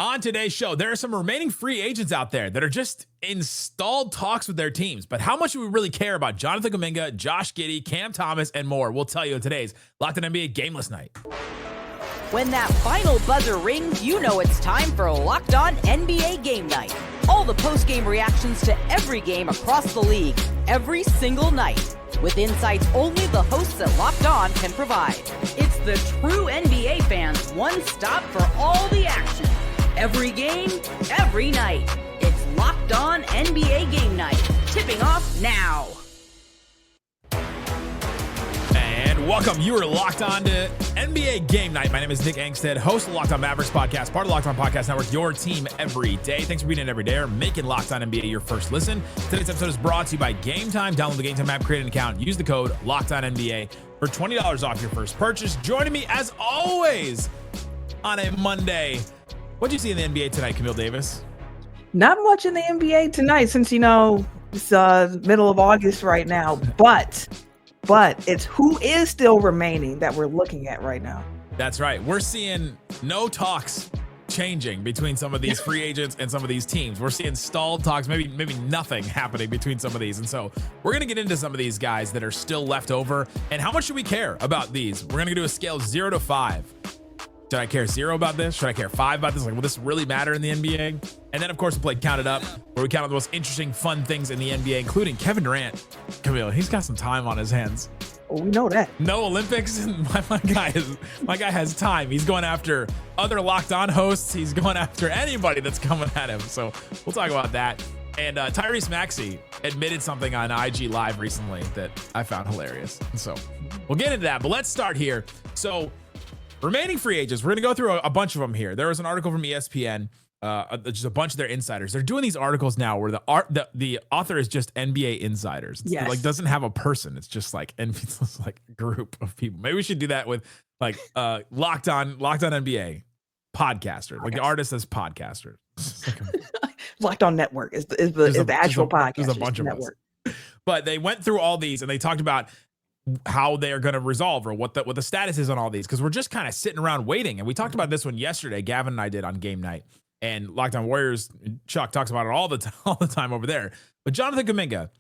On today's show, there are some remaining free agents out there that are just in stalled talks with their teams. But how much do we really care about Jonathan Kuminga, Josh Giddey, Cam Thomas, and more? We'll tell you in today's Locked On NBA Gameless Night. When that final buzzer rings, you know it's time for Locked On NBA Game Night. All the post-game reactions to every game across the league, every single night, with insights only the hosts at Locked On can provide. It's the true NBA fans' one stop for all the action. Every game, every night. It's Locked On NBA Game Night. Tipping off now. And welcome. You are locked on to NBA Game Night. My name is Nick Angstadt, host of Locked On Mavericks podcast, part of Locked On Podcast Network, your team every day. Thanks for being in every day or making Locked On NBA your first listen. Today's episode is brought to you by Game Time. Download the Game Time app, create an account, use the code Locked On NBA for $20 off your first purchase. Joining me as always on a Monday. What'd you see in the NBA tonight, Camille Davis? Not much in the NBA tonight since, it's middle of August right now. But it's who is still remaining that we're looking at right now. That's right. We're seeing no talks changing between some of these free agents and some of these teams. We're seeing stalled talks, maybe nothing happening between some of these. And so we're going to get into some of these guys that are still left over. And how much should we care about these? We're going to do a scale 0 to 5. Should I care 0 about this? Should I care 5 about this? Like, will this really matter in the NBA? And then, of course, we played Count It Up, where we count the most interesting, fun things in the NBA, including Kevin Durant. Camille, he's got some time on his hands. Well, we know that. No Olympics. My guy has time. He's going after other Locked On hosts. He's going after anybody that's coming at him. So we'll talk about that. And Tyrese Maxey admitted something on IG Live recently that I found hilarious. So we'll get into that. But let's start here. So remaining free agents, we're going to go through a bunch of them here. There was an article from ESPN, just a bunch of their insiders. They're doing these articles now where the author is just NBA insiders. Yes. Like doesn't have a person. It's just like it's just like a group of people. Maybe we should do that with like Locked On NBA podcaster. Like the artist as podcaster. Locked On Network is the actual podcast. There's a bunch of network. But they went through all these and they talked about how they are going to resolve or what the status is on all these, because we're just kind of sitting around waiting. And we talked about this one yesterday. Gavin and I did on Game Night, and Locked On Warriors Chuck talks about it all the time over there. But Jonathan Kuminga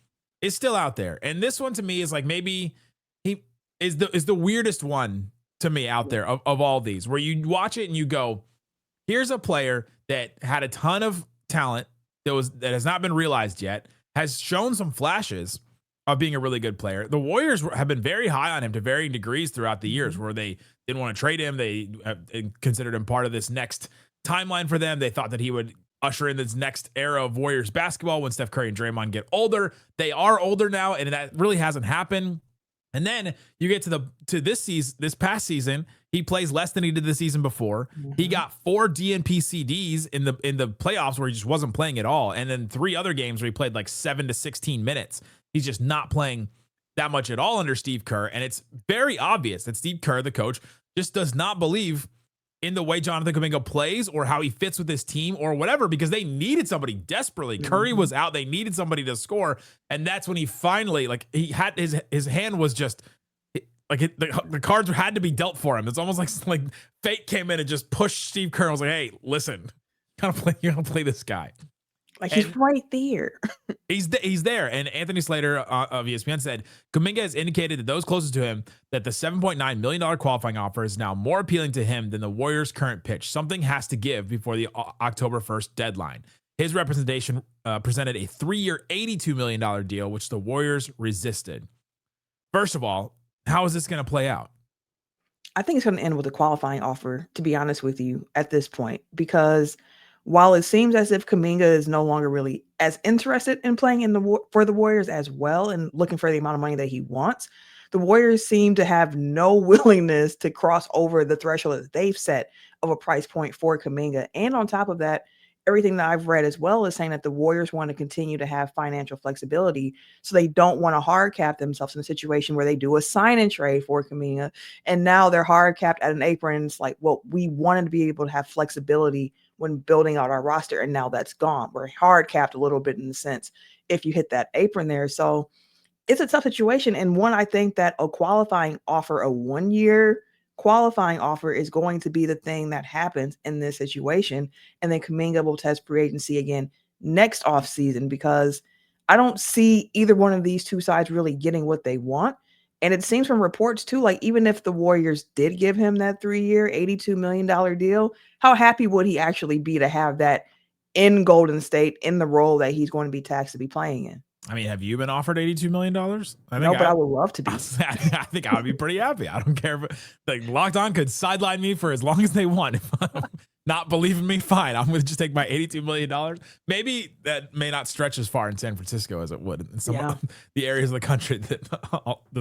is still out there, and this one to me is like maybe he is the weirdest one to me out there of all these, where you watch it and you go, here's a player that had a ton of talent that has not been realized yet, has shown some flashes of being a really good player. The Warriors have been very high on him to varying degrees throughout the years, where they didn't want to trade him. They considered him part of this next timeline for them. They thought that he would usher in this next era of Warriors basketball when Steph Curry and Draymond get older. They are older now, and that really hasn't happened. And then you get to this past season, he plays less than he did the season before. Mm-hmm. He got 4 DNP CDs in the playoffs where he just wasn't playing at all, and then 3 other games where he played like 7 to 16 minutes. He's just not playing that much at all under Steve Kerr. And it's very obvious that Steve Kerr, the coach, just does not believe in the way Jonathan Kuminga plays or how he fits with his team or whatever, because they needed somebody desperately. Mm-hmm. Curry was out. They needed somebody to score. And that's when he finally, like, he had his hand was just like the cards had to be dealt for him. It's almost like fate came in and just pushed Steve Kerr and was like, hey, listen, you gotta play this guy. Like, he's right there. He's there. And Anthony Slater of ESPN said, Kuminga has indicated to those closest to him that the $7.9 million qualifying offer is now more appealing to him than the Warriors' current pitch. Something has to give before the October 1st deadline. His representation presented a 3-year, $82 million deal, which the Warriors resisted. First of all, how is this going to play out? I think it's going to end with a qualifying offer, to be honest with you, at this point, because while it seems as if Kuminga is no longer really as interested in playing for the Warriors as well and looking for the amount of money that he wants, the Warriors seem to have no willingness to cross over the threshold that they've set of a price point for Kuminga. And on top of that, everything that I've read as well is saying that the Warriors want to continue to have financial flexibility, so they don't want to hard cap themselves in a situation where they do a sign and trade for Kuminga, and now they're hard capped at an apron. It's like, well, we wanted to be able to have flexibility when building out our roster, and now that's gone. We're hard capped a little bit in the sense if you hit that apron there. So it's a tough situation, and one I think that a qualifying offer, a 1-year qualifying offer is going to be the thing that happens in this situation. And then Kuminga will test free agency again next offseason, because I don't see either one of these two sides really getting what they want. And it seems from reports too, like even if the Warriors did give him that 3-year, $82 million deal, how happy would he actually be to have that in Golden State in the role that he's going to be taxed to be playing in? I mean, have you been offered $82 million? No, but I would love to be. I think I would be pretty happy. I don't care if like Locked On could sideline me for as long as they want. If I'm not believing me, fine. I'm going to just take my $82 million. Maybe that may not stretch as far in San Francisco as it would in some of the areas of the country that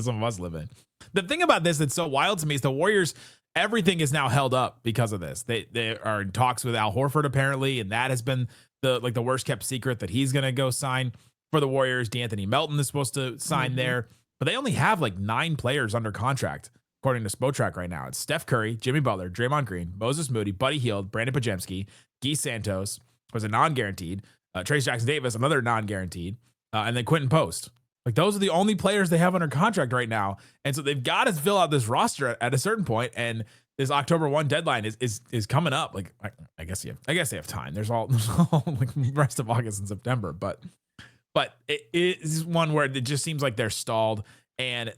some of us live in. The thing about this that's so wild to me is the Warriors, everything is now held up because of this. They are in talks with Al Horford apparently, and that has been the worst kept secret that he's going to go sign for the Warriors. D'Anthony Melton is supposed to sign there, but they only have like 9 players under contract, according to Spotrac right now. It's Steph Curry, Jimmy Butler, Draymond Green, Moses Moody, Buddy Hield, Brandon Pajemski, Guy Santos was a non-guaranteed, Trace Jackson Davis, another non-guaranteed, and then Quentin Post. Like those are the only players they have under contract right now. And so they've got to fill out this roster at a certain point, and this October 1 deadline is coming up. Like I guess they have time. There's all like the rest of August and September, but it is one where it just seems like they're stalled, and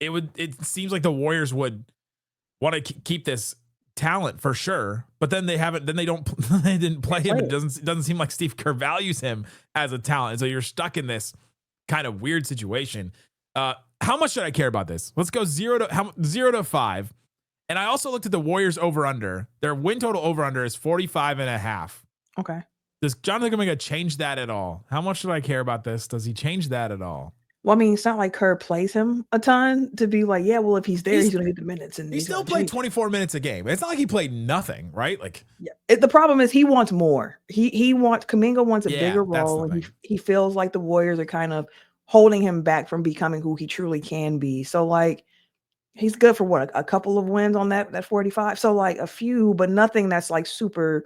it seems like the Warriors would want to keep this talent for sure, but then they didn't play him. It doesn't seem like Steve Kerr values him as a talent, and so you're stuck in this kind of weird situation. How much should I care about this? Let's go 0 to 5. And I also looked at the Warriors over under. Their win total over under is 45.5. Okay. Does Jonathan Kuminga change that at all? How much should I care about this? Does he change that at all? Well, I mean, it's not like Kerr plays him a ton to be like, yeah, well, if he's there, he's going to get the minutes. And he still played 24 minutes a game. It's not like he played nothing, right? Like, the problem is he wants more. Kuminga wants a bigger role, and he feels like the Warriors are kind of holding him back from becoming who he truly can be. So, like, he's good for what, a couple of wins on that 45. So, like, a few, but nothing that's like super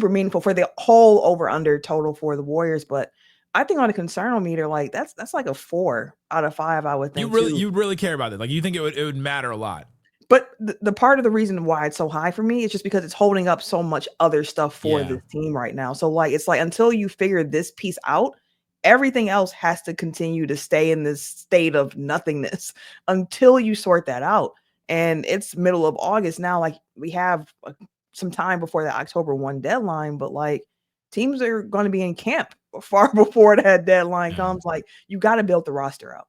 meaningful for the whole over under total for the Warriors. But I think on a concern meter, like that's like a 4 out of 5, I would think. You really care about it. Like you think it would matter a lot. But the part of the reason why it's so high for me is just because it's holding up so much other stuff for this team right now. So like, it's like, until you figure this piece out, everything else has to continue to stay in this state of nothingness until you sort that out. And it's middle of August now. Like we have some time before the October 1 deadline, but like teams are going to be in camp far before that deadline comes. Like you got to build the roster out.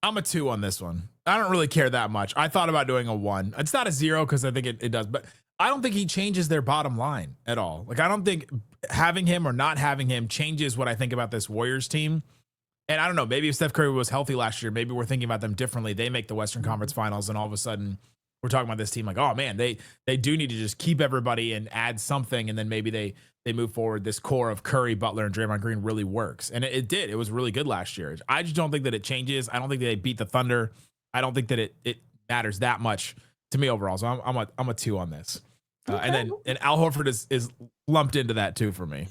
I'm a 2 on this one. I don't really care that much. I thought about doing a 1. It's not a 0 because I think it does, but I don't think he changes their bottom line at all. Like I don't think having him or not having him changes what I think about this Warriors team. And I don't know, maybe if Steph Curry was healthy last year, maybe we're thinking about them differently. They make the Western Conference Finals, and all of a sudden we're talking about this team like, oh man, they do need to just keep everybody and add something, and then maybe they move forward. This core of Curry, Butler, and Draymond Green really works, and it did. It was really good last year. I just don't think that it changes. I don't think that they beat the Thunder. I don't think that it matters that much to me overall. So I'm a 2 on this, and Al Horford is lumped into that too for me.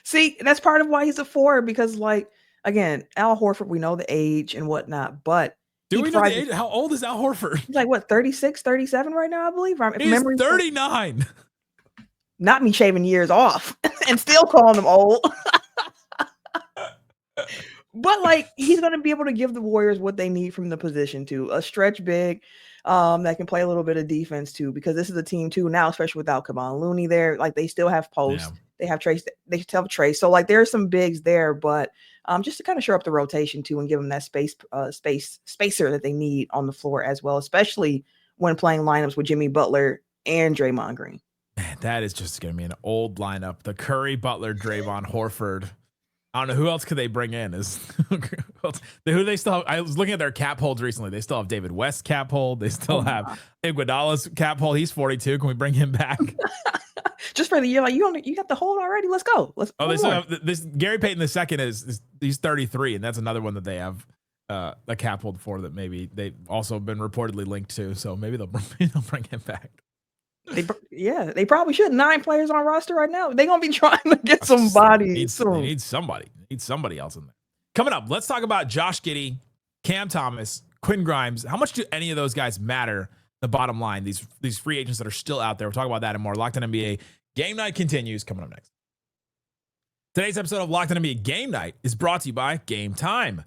See, that's part of why he's a 4, because like again, Al Horford, we know the age and whatnot, but do we know the age? How old is Al Horford? He's like, what, 36, 37 right now, I believe. He's 39. Not me shaving years off and still calling him old. But, like, he's going to be able to give the Warriors what they need from the position, too. A stretch big that can play a little bit of defense, too, because this is a team, too, now, especially without Kevon Looney there. Like, they still have posts. Yeah. They have Trace. They still have Trace. So, like, there's some bigs there, but just to kind of shore up the rotation, too, and give them that spacer that they need on the floor as well, especially when playing lineups with Jimmy Butler and Draymond Green. Man, that is just going to be an old lineup. The Curry, Butler, Draymond, Horford. I don't know who else could they bring in. Who do they still have? I was looking at their cap holds recently. They still have David West cap hold. They still have Iguodala's cap hold. He's 42. Can we bring him back? Just for the year, like you got the hold already. Let's go. They still have this. Gary Payton II is he's 33, and that's another one that they have a cap hold for that maybe they've also been reportedly linked to. So maybe they'll bring him back. They probably should. 9 players on roster right now. They're gonna be trying to get somebody. They need somebody else in there. Coming up, let's talk about Josh Giddey, Cam Thomas, Quinn Grimes. How much do any of those guys matter the bottom line. These free agents that are still out there. We'll talk about that and more. Locked On NBA Game Night continues coming up next. Today's episode of Locked On NBA Game Night is brought to you by Game Time.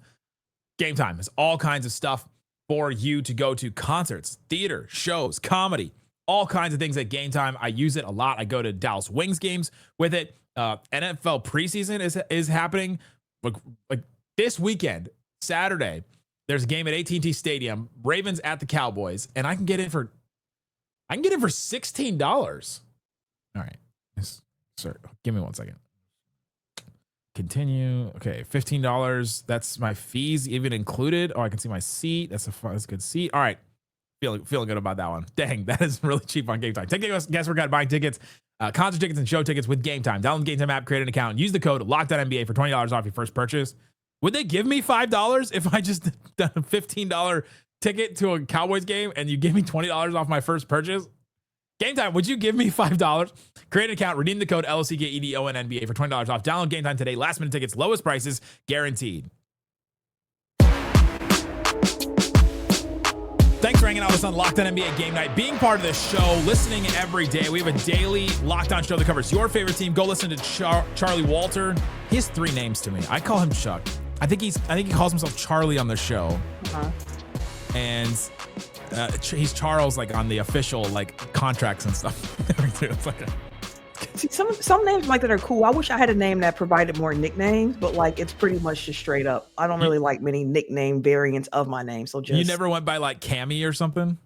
Game Time has all kinds of stuff for you to go to: concerts, theater, shows, comedy, all kinds of things at Game Time. I use it a lot. I go to Dallas Wings games with it. NFL preseason is happening. Like this weekend, Saturday, there's a game at AT&T Stadium. Ravens at the Cowboys, and I can get in for $16. All right, sir, give me 1 second. Continue. Okay, $15. That's my fees even included. Oh, I can see my seat. That's a good seat. All right, feeling good about that one. Dang, that is really cheap on Game Time. Take a guess. We're buying tickets, concert tickets, and show tickets with Game Time. Download the Game Time app, create an account, and use the code LOCKEDONNBA for $20 off your first purchase. Would they give me $5 if I just done a $15 ticket to a Cowboys game and you give me $20 off my first purchase? Game Time, would you give me $5? Create an account, redeem the code LOCKEDONNBA for $20 off. Download Game Time today. Last minute tickets, lowest prices guaranteed. Thanks for hanging out with us on Locked On NBA Game Night, being part of this show, listening every day. We have a daily Locked On show that covers your favorite team. Go listen to Charlie Walter. He has 3 names to me. I call him Chuck. I think he calls himself Charlie on the show. And he's Charles like on the official like contracts and stuff. It's like See, some names like that are cool. I wish I had a name that provided more nicknames, but like it's pretty much just straight up. I don't really like many nickname variants of my name. So just you never went by like Camille or something?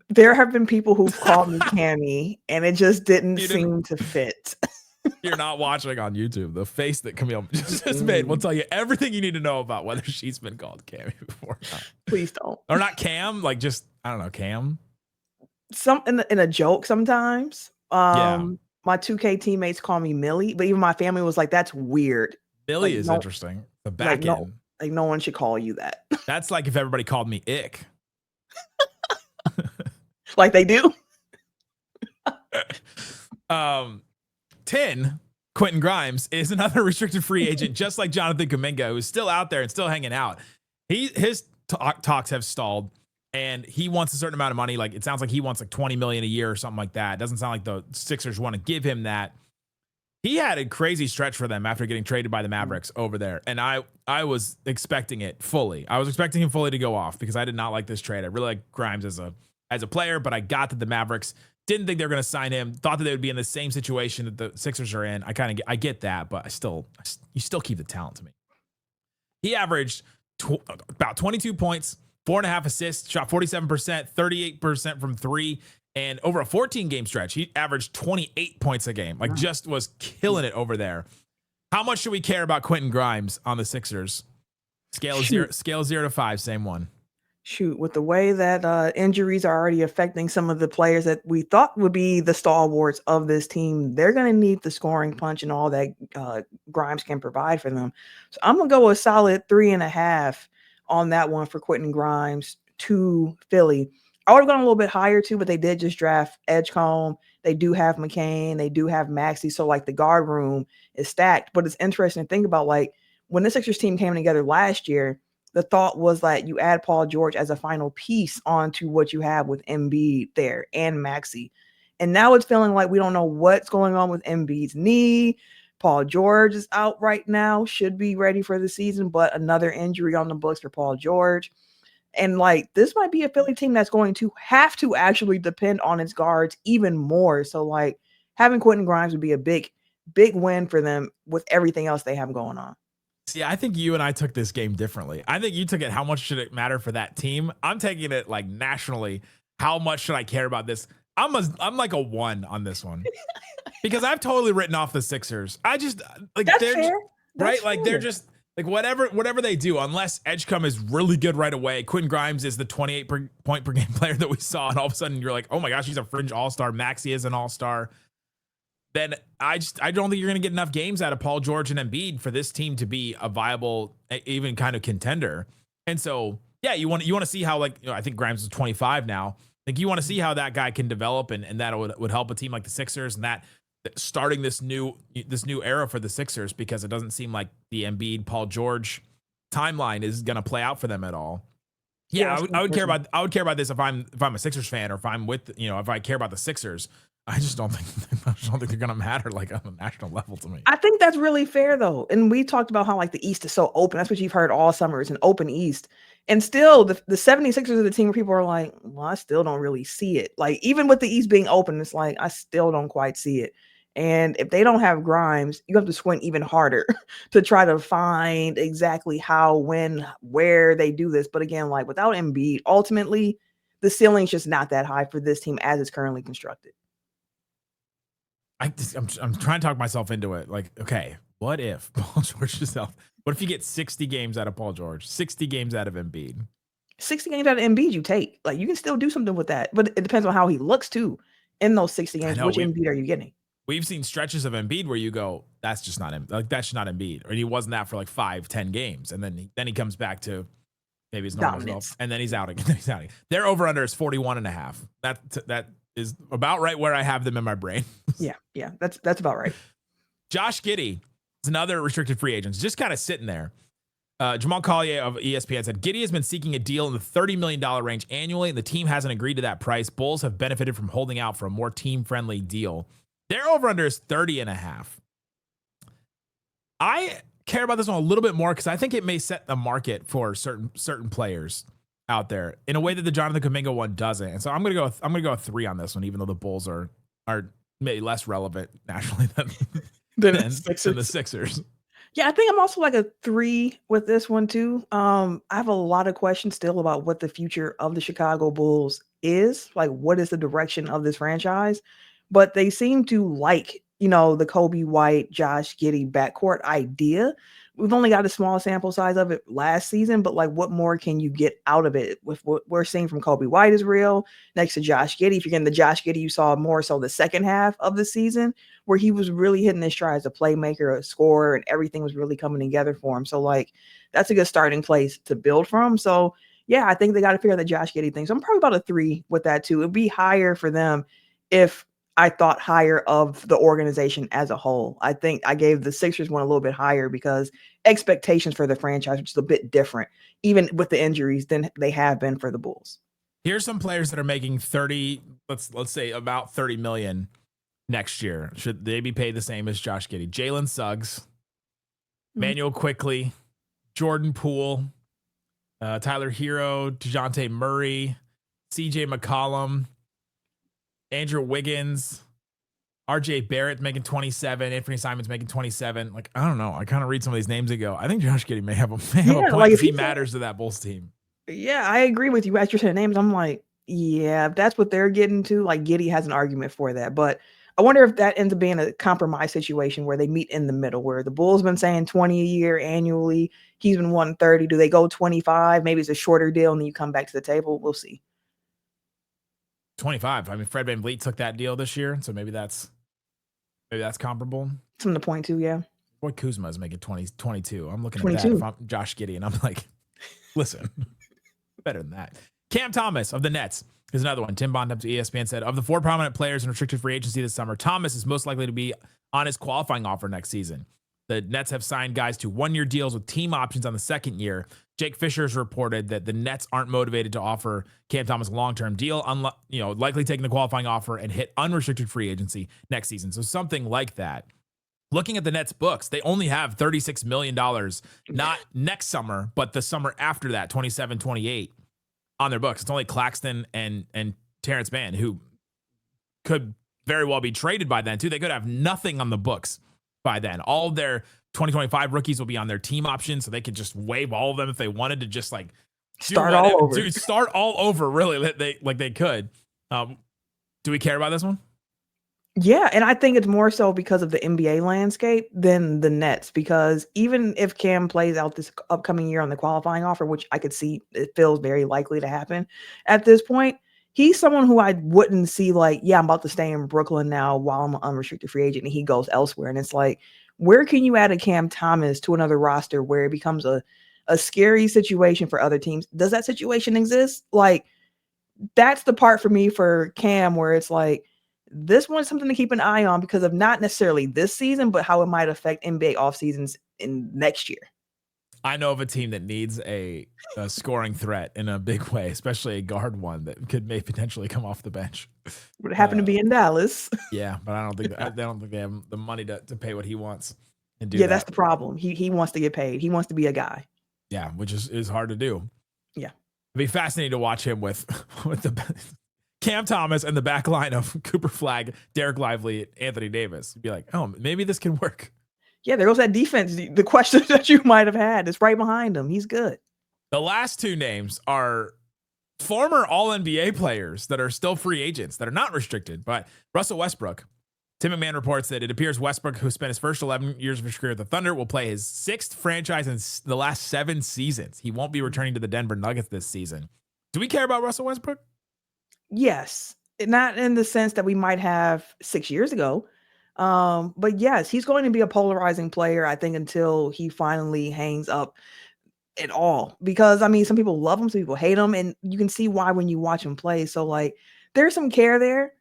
There have been people who've called me Cammy, and it just didn't seem to fit. You're not watching on YouTube. The face that Camille just made will tell you everything you need to know about whether she's been called Cammy before. Please don't. Or not Cam, like just, I don't know, Cam. Some in a joke sometimes. My 2K teammates call me Millie, but even my family was like, that's weird. Millie is interesting. The back end. No one should call you that. That's like if everybody called me Ick. Like they do. 10, Quentin Grimes is another restricted free agent, just like Jonathan Kuminga, who's still out there and still hanging out. His talks have stalled, and he wants a certain amount of money. Like it sounds like he wants like $20 million a year or something like that. It doesn't sound like the Sixers want to give him that. He had a crazy stretch for them after getting traded by the Mavericks over there, and I was expecting it fully. I was expecting him fully to go off because I did not like this trade. I really like Grimes as a player, but I got that the Mavericks didn't think they were going to sign him. Thought that they would be in the same situation that the Sixers are in. I get that, but you still keep the talent to me. He averaged about 22 points, 4.5 assists, shot 47%, 38% from 3, and over a 14-game stretch, he averaged 28 points a game. Like just was killing it over there. How much should we care about Quentin Grimes on the Sixers? Scale 0 to 5, same one. Shoot, with the way that injuries are already affecting some of the players that we thought would be the stalwarts of this team, they're going to need the scoring punch and all that Grimes can provide for them. So I'm going to go a solid 3.5 on that one for Quentin Grimes to Philly. I would have gone a little bit higher too, but they did just draft Edgecombe. They do have McCain. They do have Maxey. So like the guard room is stacked. But it's interesting to think about, like when the Sixers team came together last year, the thought was that you add Paul George as a final piece onto what you have with Embiid there and Maxey. And now it's feeling like we don't know what's going on with Embiid's knee. Paul George is out right now, should be ready for the season, but another injury on the books for Paul George. And like, this might be a Philly team that's going to have to actually depend on its guards even more. So like having Quentin Grimes would be a big win for them with everything else they have going on. See, I think you and I took this game differently. I think you took it, how much should it matter for that team? I'm taking it like nationally. How much should I care about this? I'm like a 1 on this one because I've totally written off the Sixers. I just like that's they're fair. Right. That's like fair. they're just like whatever they do, unless Edgecombe is really good right away. Quentin Grimes is the 28 point per game player that we saw, and all of a sudden you're like, oh my gosh, he's a fringe all-star. Maxey is an all-star. Then I don't think you're going to get enough games out of Paul George and Embiid for this team to be a viable, even kind of contender. And so, yeah, you want to see how, like, I think Grimes is 25 now. Like, you want to see how that guy can develop, and that would help a team like the Sixers, and that starting this new era for the Sixers, because it doesn't seem like the Embiid Paul George timeline is going to play out for them at all. Yeah, I would care about this if I'm a Sixers fan, or if I'm with, if I care about the Sixers. I just don't think they're gonna matter like on a national level to me. I think that's really fair though. And we talked about how like the East is so open. That's what you've heard all summer. It's an open East. And still the 76ers are the team where people are like, well, I still don't really see it. Like even with the East being open, it's like I still don't quite see it. And if they don't have Grimes, you have to squint even harder to try to find exactly how, when, where they do this. But again, like without Embiid, ultimately the ceiling's just not that high for this team as it's currently constructed. I'm trying to talk myself into it. Like, okay, what if Paul George is out? What if you get 60 games out of Paul George, 60 games out of Embiid? 60 games out of Embiid you take. Like you can still do something with that, but it depends on how he looks too in those 60 games. Which Embiid are you getting? We've seen stretches of Embiid where you go, that's just not him. Like that's not Embiid, or he wasn't that for like 5-10 games, and then he comes back to maybe his normal self, and then he's out again. Their over under is 41.5. That is about right where I have them in my brain. Yeah, that's about right. Josh Giddey is another restricted free agent, just kind of sitting there. Jamal Collier of ESPN said Giddey has been seeking a deal in the $30 million range annually, and the team hasn't agreed to that price. Bulls have benefited from holding out for a more team-friendly deal. Their over-under is 30.5. I care about this one a little bit more because I think it may set the market for certain players out there in a way that the Jonathan Kuminga one doesn't. And so I'm gonna go 3 on this one, even though the Bulls are maybe less relevant nationally than the Sixers. Yeah, I think I'm also like a 3 with this one too. I have a lot of questions still about what the future of the Chicago Bulls is. Like, what is the direction of this franchise? But they seem to like, the Kobe White, Josh Giddey backcourt idea. We've only got a small sample size of it last season, but like what more can you get out of it? With what we're seeing from Kobe White is real next to Josh Giddey. If you're getting the Josh Giddey you saw more so the second half of the season, where he was really hitting his stride as a playmaker, a scorer, and everything was really coming together for him. So like that's a good starting place to build from. So yeah, I think they got to figure out the Josh Giddey thing. So I'm probably about a 3 with that too. It'd be higher for them if I thought higher of the organization as a whole. I think I gave the Sixers one a little bit higher because expectations for the franchise are just a bit different, even with the injuries, than they have been for the Bulls. Here's some players that are making 30, let's say about 30 million next year. Should they be paid the same as Josh Giddey? Jalen Suggs, Manuel Quickley, Jordan Poole, Tyler Hero, DeJounte Murray, CJ McCollum, Andrew Wiggins, RJ Barrett making 27, Anthony Simons making 27. Like, I don't know. I kind of read some of these names and go, I think Josh Giddey may have a point like if he matters to that Bulls team. Yeah, I agree with you. As you're saying names, I'm like, yeah, if that's what they're getting to, like Giddey has an argument for that. But I wonder if that ends up being a compromise situation where they meet in the middle, where the Bulls been saying 20 a year annually. He's been wanting 30. Do they go 25? Maybe it's a shorter deal and then you come back to the table. We'll see. 25. I mean, Fred VanVleet took that deal this year, so maybe that's comparable. Something to point to, yeah. Boy, Kuzma is making 22. I'm looking 22. at that if I'm Josh Giddey, and I'm like, listen, better than that. Cam Thomas of the Nets is another one. Tim Bontemps to ESPN said, of the 4 prominent players in restricted free agency this summer, Thomas is most likely to be on his qualifying offer next season. The Nets have signed guys to 1-year deals with team options on the second year. Jake Fisher has reported that the Nets aren't motivated to offer Cam Thomas a long-term deal, likely taking the qualifying offer and hit unrestricted free agency next season. So something like that. Looking at the Nets books, they only have $36 million, not next summer, but the summer after that, 27, 28 on their books. It's only Claxton and Terrence Mann, who could very well be traded by then too. They could have nothing on the books by then. All of their 2025 rookies will be on their team option, so they could just waive all of them if they wanted to just like start all over. Start all over, really. They could. Do we care about this one? Yeah, and I think it's more so because of the NBA landscape than the Nets, because even if Cam plays out this upcoming year on the qualifying offer, which I could see it feels very likely to happen at this point, he's someone who I wouldn't see like, yeah, I'm about to stay in Brooklyn now while I'm an unrestricted free agent and he goes elsewhere. And it's like, where can you add a Cam Thomas to another roster where it becomes a scary situation for other teams? Does that situation exist? Like, that's the part for me for Cam where it's like, this one's something to keep an eye on because of not necessarily this season, but how it might affect NBA off seasons in next year. I know of a team that needs a scoring threat in a big way, especially a guard one that may potentially come off the bench. Would happen to be in Dallas. Yeah, but I don't think they have the money to pay what he wants and do That's the problem. He wants to get paid. He wants to be a guy. Yeah, which is hard to do. Yeah. It'd be fascinating to watch him with the Cam Thomas and the back line of Cooper Flagg, Derek Lively, Anthony Davis. You'd be like, oh, maybe this can work. Yeah, there goes that defense. The question that you might have had is right behind him. He's good. The last two names are former All-NBA players that are still free agents that are not restricted, but Russell Westbrook. Tim McMahon reports that it appears Westbrook, who spent his first 11 years of his career at the Thunder, will play his 6th franchise in the last 7 seasons. He won't be returning to the Denver Nuggets this season. Do we care about Russell Westbrook? Yes. Not in the sense that we might have 6 years ago. But yes, he's going to be a polarizing player, I think, until he finally hangs up at all. Because, I mean, some people love him, some people hate him, and you can see why when you watch him play. So, like, there's some care there.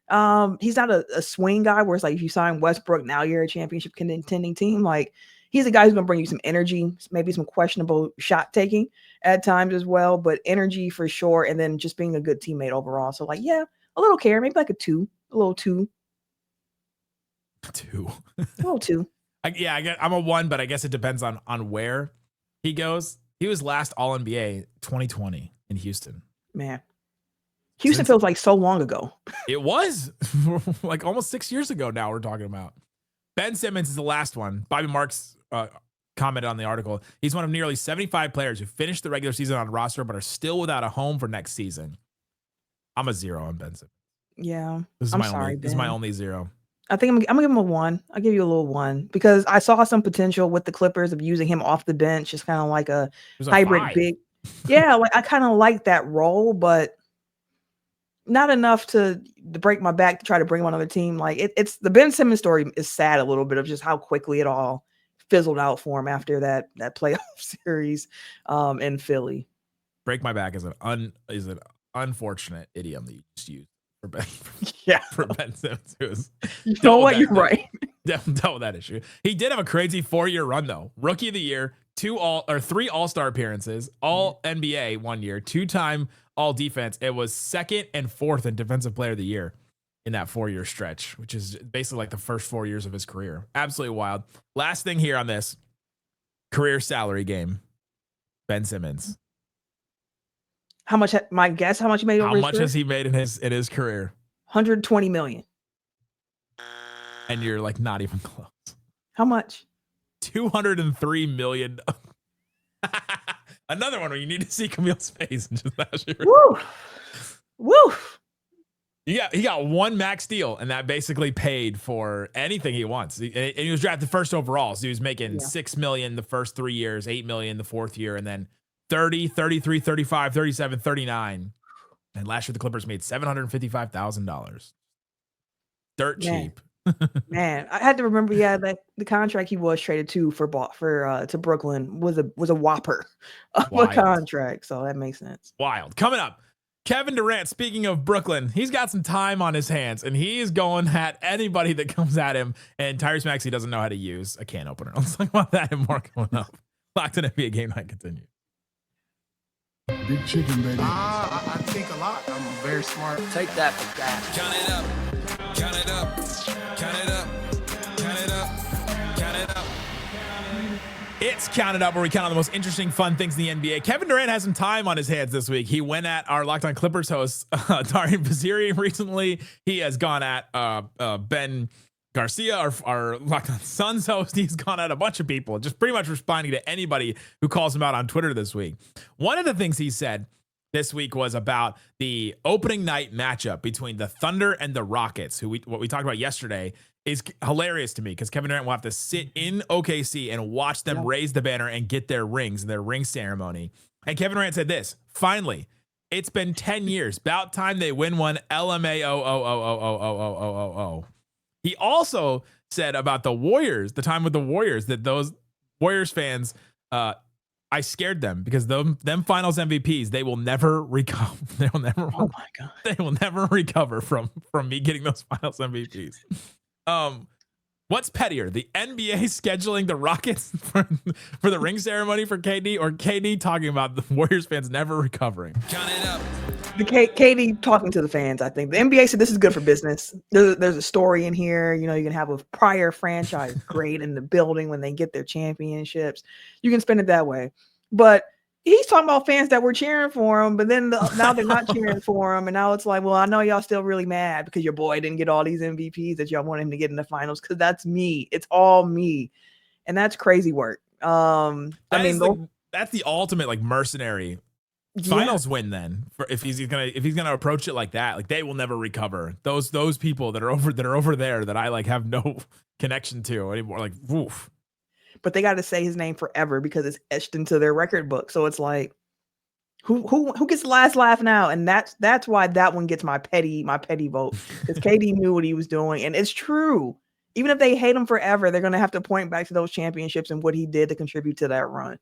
He's not a swing guy where it's like if you sign Westbrook, now you're a championship contending team. Like, he's a guy who's going to bring you some energy, maybe some questionable shot taking at times as well, but energy for sure. And then just being a good teammate overall. So, like, yeah, a little care, maybe like a little two. A little 2. I'm a 1, but I guess it depends on where he goes. He was last All-NBA 2020 in Houston. Man. Houston feels like so long ago. It was like almost 6 years ago now we're talking about. Ben Simmons is the last one. Bobby Marks commented on the article. He's one of nearly 75 players who finished the regular season on a roster but are still without a home for next season. I'm a 0 on Ben Simmons. Yeah. This is my only 0. I think I'm gonna give him a 1. I'll give you a little 1 because I saw some potential with the Clippers of using him off the bench. Just kind of like a hybrid 5. big. Yeah, like I kind of like that role, but not enough to break my back to try to bring him on another team. Like it's the Ben Simmons story is sad a little bit of just how quickly it all fizzled out for him after that playoff series in Philly. Break my back is an unfortunate idiom that you just used for Ben. For Ben Simmons, you know what? You're right. Dealt with that issue. He did have a crazy 4-year run though. Rookie of the year, 3 All-Star appearances, All NBA 1 year, 2-time All Defense. It was 2nd and 4th in Defensive Player of the Year in that 4-year stretch, which is basically like the first 4 years of his career. Absolutely wild. Last thing here on this career salary game, Ben Simmons. How much? My guess? How much he made over his career? How much has he made in his career? $120 million. And you're like not even close. How much? $203 million. Another one where you need to see Camille's face and just actually. Woo. He got 1 max deal, and that basically paid for anything he wants. And he was drafted first overall, so he was making $6 million the first 3 years, $8 million the 4th year, and then 30, 33, 35, 37, 39. And last year the Clippers made $755,000. Dirt cheap. Man, I had to remember, that the contract he was traded to to Brooklyn was a whopper of a contract. So that makes sense. Wild. Coming up, Kevin Durant, speaking of Brooklyn, he's got some time on his hands, and he is going at anybody that comes at him, and Tyrese Maxey doesn't know how to use a can opener. Let's talk about that and more coming up. Locked in NBA Game Night continue. Big chicken, baby. I think a lot. I'm very smart. Take that for that. Count it up. Count it up. Count it up. Count it up. Count it up. It's Count It Up, where we count on the most interesting, fun things in the NBA. Kevin Durant has some time on his hands this week. He went at our Locked On Clippers host, Darian Baziri, recently. He has gone at Ben Garcia, our Locked On Suns host. He's gone at a bunch of people, just pretty much responding to anybody who calls him out on Twitter this week. One of the things he said this week was about the opening night matchup between the Thunder and the Rockets, what we talked about yesterday is hilarious to me because Kevin Durant will have to sit in OKC and watch them raise the banner and get their rings, their ring ceremony. And Kevin Durant said this, finally, it's been 10 years. About time they win one. LMAO. He also said about the Warriors, the time with the Warriors, that those Warriors fans, I scared them because them finals MVPs, they will never recover. They will never. Oh my God. They will never recover from me getting those finals MVPs. What's pettier, the NBA scheduling the Rockets for the ring ceremony for KD, or KD talking about the Warriors fans never recovering? Count it up. The KD talking to the fans, I think. The NBA said this is good for business. There's a story in here. You know, you can have a prior franchise great in the building when they get their championships. You can spend it that way. But he's talking about fans that were cheering for him, but then now they're not cheering for him. And now it's like, well, I know y'all still really mad because your boy didn't get all these MVPs that y'all want him to get in the finals, because that's me. It's all me. And that's crazy work. That's the ultimate like mercenary finals win then. For if he's gonna approach it like that, like they will never recover. Those people that are over there that I like have no connection to anymore. Like, woof. But they got to say his name forever because it's etched into their record book. So it's like, who gets the last laugh now? And that's why that one gets my petty vote, because KD knew what he was doing, and it's true. Even if they hate him forever, they're gonna have to point back to those championships and what he did to contribute to that run.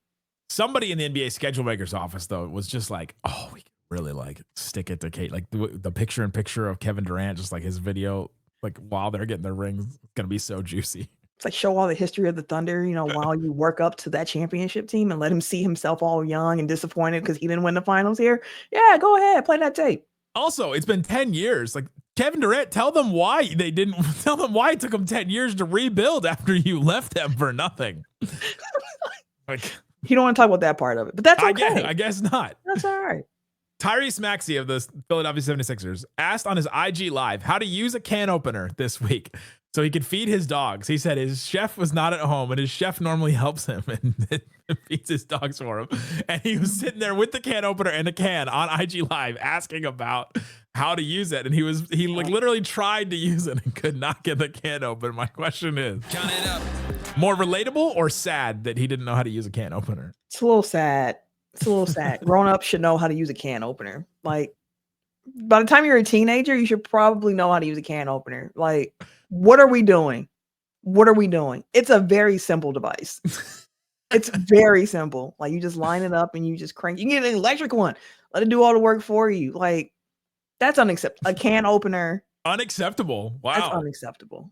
Somebody in the NBA schedule maker's office though was just like, oh, we can really like stick it to Kate, like the picture of Kevin Durant, just like his video, like while they're getting their rings, it's gonna be so juicy. It's like, show all the history of the Thunder, you know, while you work up to that championship team, and let him see himself all young and disappointed because he didn't win the finals here. Yeah, go ahead, play that tape. Also, it's been 10 years. Like Kevin Durant, tell them why it took them 10 years to rebuild after you left them for nothing. Like, you don't want to talk about that part of it, but that's okay. I guess not. That's all right. Tyrese Maxey of the Philadelphia 76ers asked on his IG Live how to use a can opener this week so he could feed his dogs. He said his chef was not at home, and his chef normally helps him and feeds his dogs for him. And he was sitting there with the can opener and a can on IG Live asking about how to use it. And he like literally tried to use it and could not get the can open. My question is, Count it up. More relatable or sad that he didn't know how to use a can opener? It's a little sad. Grown-ups should know how to use a can opener. Like, by the time you're a teenager, you should probably know how to use a can opener. Like, what are we doing? It's a very simple device. It's very simple. Like, you just line it up and you just crank. You can get an electric one. Let it do all the work for you. Like, that's unacceptable. A can opener. Unacceptable. Wow. That's unacceptable.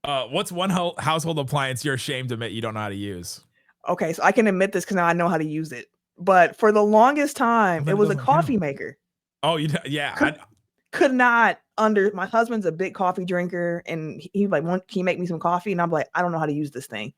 What's one household appliance you're ashamed to admit you don't know how to use? Okay, so I can admit this because now I know how to use it. But for the longest time, it was a coffee maker. Oh, yeah. Could not my husband's a big coffee drinker, and he like, can you make me some coffee? And I'm like, I don't know how to use this thing.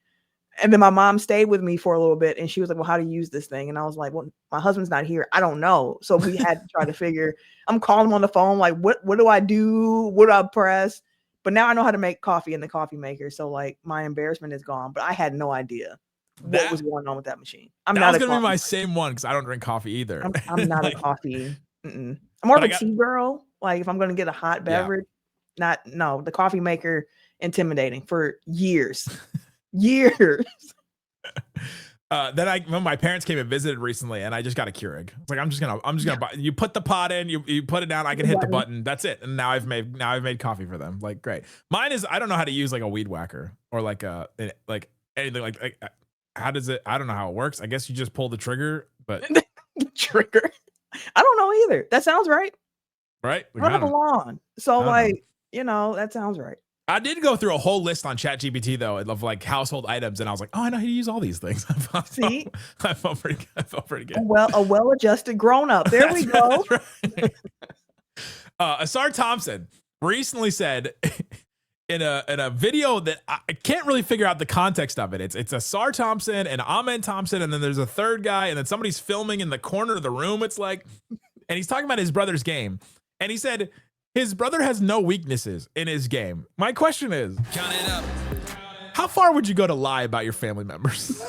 And then my mom stayed with me for a little bit, and she was like, well, how do you use this thing? And I was like, well, my husband's not here. I don't know. So we had to try to figure. I'm calling him on the phone, like, what do I do? What do I press? But now I know how to make coffee in the coffee maker. So like, my embarrassment is gone, but I had no idea what was going on with that machine. That was going to be my same one, because I don't drink coffee either. I'm not like, a coffee. I'm more of a tea girl. Like, if I'm going to get a hot beverage, the coffee maker, intimidating for years. Years. When my parents came and visited recently, and I just got a Keurig. It's like, I'm just gonna buy. You put the pot in, you put it down. I can hit the button. That's it. And now I've made coffee for them. Like, great. Mine is, I don't know how to use like a weed whacker or like anything like how does it? I don't know how it works. I guess you just pull the trigger, but trigger. I don't know either. That sounds right. Right. Run up a lawn. So like, that sounds right. I did go through a whole list on ChatGPT though of like household items, and I was like, oh, I know how to use all these things. See, I felt pretty good. A well-adjusted grown-up. There we go. Right. Asar Thompson recently said in a video that I can't really figure out the context of it. It's Asar Thompson and Ahmed Thompson, and then there's a third guy, and then somebody's filming in the corner of the room. It's like, and he's talking about his brother's game, and he said his brother has no weaknesses in his game. My question is, count it up. How far would you go to lie about your family members?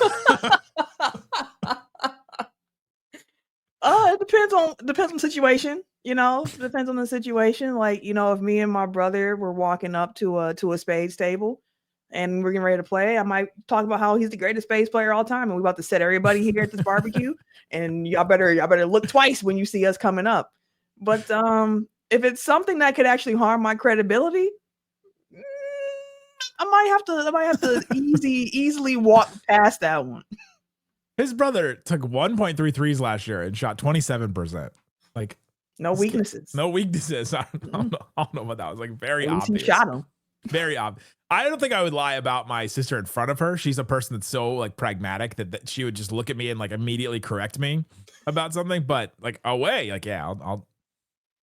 It depends on the situation. Depends on the situation. Like, if me and my brother were walking up to a spades table and we're getting ready to play, I might talk about how he's the greatest spades player all time, and we're about to set everybody here at this barbecue, and y'all better look twice when you see us coming up. But if it's something that could actually harm my credibility, I might have to easily walk past that one. His brother took 1.3 threes last year and shot 27%. Like, no weaknesses. No weaknesses. I don't know what that was. Like, very obvious. He shot him. Very obvious. I don't think I would lie about my sister in front of her. She's a person that's so like pragmatic that she would just look at me and like immediately correct me about something. But like away, like yeah, I'll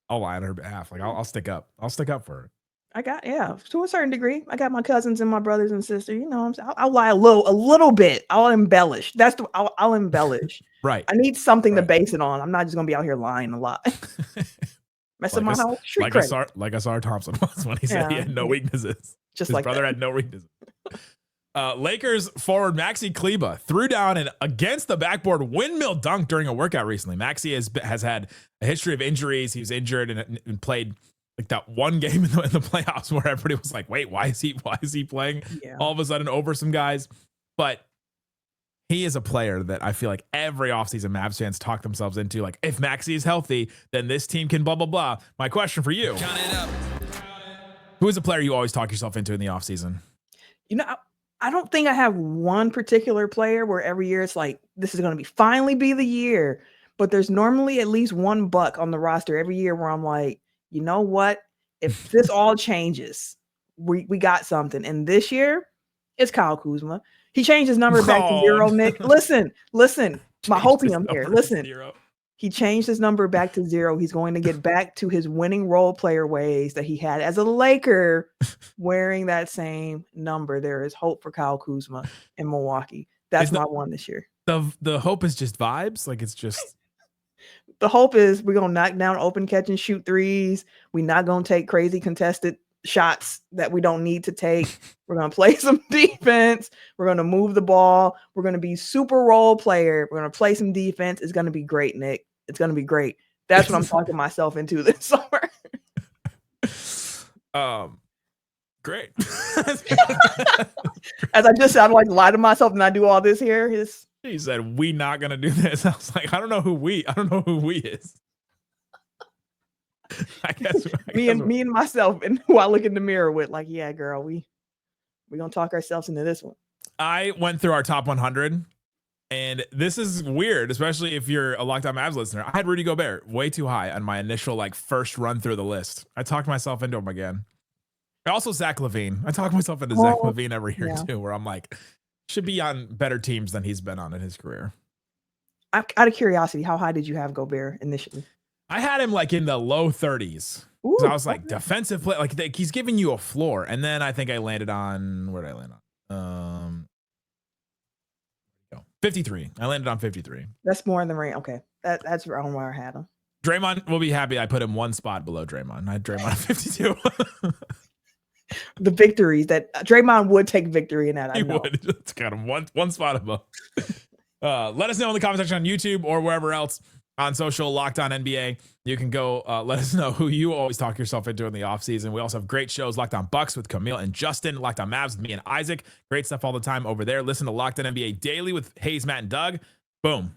lie on her behalf. Like I'll stick up. I'll stick up for her. To a certain degree. I got my cousins and my brothers and sisters. You know, I'll lie a little bit. I'll embellish. I'll embellish. Right. I need something to base it on. I'm not just gonna be out here lying a lot. Mess up my whole street credit. Like Asar Thompson was when he said he had no weaknesses. Just His like brother that. had no weaknesses. Lakers forward Maxey Kleba threw down an against the backboard windmill dunk during a workout recently. Maxey has had a history of injuries. He was injured and played like that one game in the playoffs where everybody was like, wait, why is he playing all of a sudden over some guys? But he is a player that I feel like every offseason Mavs fans talk themselves into, like, if Maxey is healthy, then this team can blah, blah, blah. My question for you, Count it up. who is a player you always talk yourself into in the offseason? You know, I don't think I have one particular player where every year it's like, this is going to finally be the year. But there's normally at least one buck on the roster every year where I'm like, you know what? If this all changes, we got something. And this year, it's Kyle Kuzma. He changed his number back to 0, Nick. Listen, my hopium here. Listen, he changed his number back to 0. He's going to get back to his winning role player ways that he had as a Laker wearing that same number. There is hope for Kyle Kuzma in Milwaukee. That's my one this year. The hope is just vibes. Like it's just. The hope is we're going to knock down open catch and shoot threes. We're not going to take crazy contested shots that we don't need to take. We're going to play some defense. We're going to move the ball. We're going to be super role player. We're going to play some defense. It's going to be great, Nick. It's going to be great. That's what I'm talking myself into this summer. Great. As I just said, I'd like to lie to myself and I do all this here. He said, we not going to do this. I was like, I don't know who we is. I guess me and myself and who I look in the mirror with, like, yeah, girl, we're going to talk ourselves into this one. I went through our top 100 and this is weird, especially if you're a Locked On Mavs listener. I had Rudy Gobert way too high on my initial like first run through the list. I talked myself into him again. Also Zach LaVine. I talk myself into Zach LaVine every year too, where I'm like, should be on better teams than he's been on in his career. Out of curiosity, how high did you have Gobert initially? I had him like in the low 30s. So I was like, defensive play, like he's giving you a floor. And then I think I landed on, where did I land on? 53. I landed on 53. That's more in the range. Okay. That's around where I had him. Draymond will be happy I put him one spot below Draymond. I had Draymond at 52. The victories that Draymond would take victory in that. He would. It's got him one spot above. Let us know in the comment section on YouTube or wherever else on social, Locked On NBA. You can go let us know who you always talk yourself into in the offseason. We also have great shows, Locked On Bucks with Camille and Justin, Locked On Mavs with me and Isaac. Great stuff all the time over there. Listen to Locked On NBA Daily with Hayes, Matt, and Doug. Boom.